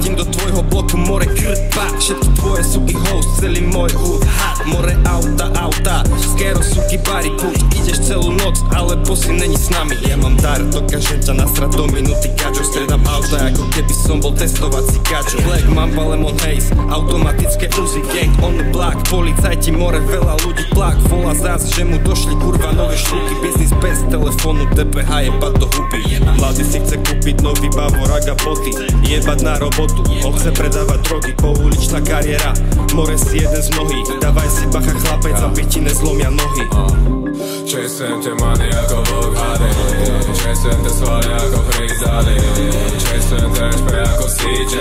Priletím do tvojho bloku, more krpa. Všetky tvoje suky host, celý môj hood hat. More auta, skero suky bari púť. Ideš celú noc, ale bossy není s nami. Ja mám dar, dokážem ťa nasrať do minúty kačo. Stredám auta, ako keby som bol testovací kačo. Black Mamba, Lemon Haze, automatické Uzi gang on the block. Policajti, more veľa ľudí plak. Volá zás, že mu došli kurva nové šľuky. Biznis bez telefónu, DPH jebať do huby. Mladý si chce kúpiť nový Bavorák a boty. Jebať na robotu, on chce predávať drogy. Pouličná kariéra, more si jeden z mnohých. Dávaj si bacha chlapec, aby ti nezlomia nohy. Česem te money ako Vlk HD. Česem te svaly ako Freeze Daddy. Česem te špre ako CJ.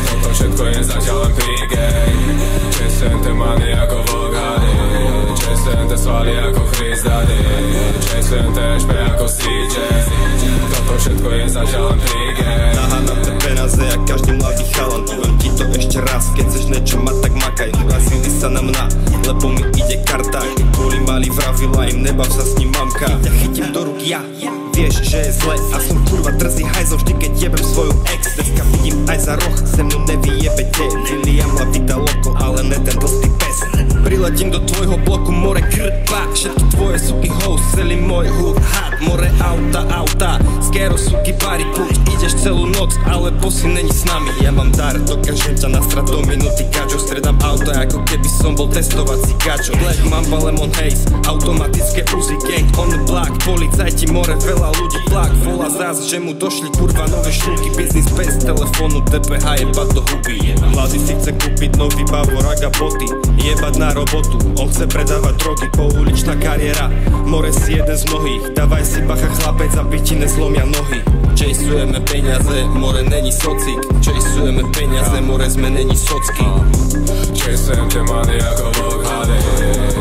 Toto všetko je zatiaľ len pre-game. Česem te money ako Vlk HD. Česem te svaly ako Freeze Daddy. Česem te špre ako CJ. Toto všetko je zatiaľ len pre-game. Naháňam te peniaze jak každý mladý chalan. Poviem ti to ešte raz, keď chceš niečo mať, tak makaj. Urazili sa na mňa, lebo mi ide karta. Keď boli mali vravila im, nebav sa s ním mamka. Keď ťa chytím do rúk ja, vieš, že je zle. A som kurva drzý hajzol vždy, keď jebem svoju ex. Dneska vidím aj za roh, se mnou nevyjebete. William la vida loco, ale ne ten dlstý pes. Priletím do tvojho bloku, more krpa. Všetky tvoje suky host, celý môj hood hat. More auta, skero suky bari púť. Ideš celú noc, ale bossy není s nami. Ja mám dar, dokážem ťa nasrať do minúty kačo. Stredám auta, ako keby som bol testovací kačo. Black Mamba, Lemon Haze, automatické Uzi gang on the block. Policajti, more veľa ľudí plak. Volá zás, že mu došli kurva nové šľuky. Biznis bez telefónu, DPH jebať do huby. Mladý si chce kúpiť nový Bavorák a boty. Jebať na robotu, on chce predávať drogy. Pouličná kariéra, more si jeden z mnohých. Dávaj si bacha chlapec, aby ti nezlomia nohy. Čejsujeme peniaze, more není socik. Čejsujeme peniaze, more sme není socky. Česem te money ako Vlk HD.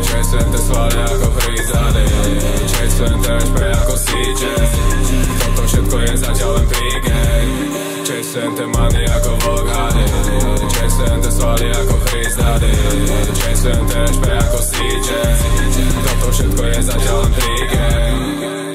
Česem te svaly ako Freeze Daddy. Česem te špre ako CJ. Toto všetko je zatiaľ len pre-game. Česem te money ako Vlk HD. Česem te svaly ako Freeze Daddy. Česem te špre ako CJ. Toto všetko je zatiaľ len pre-game.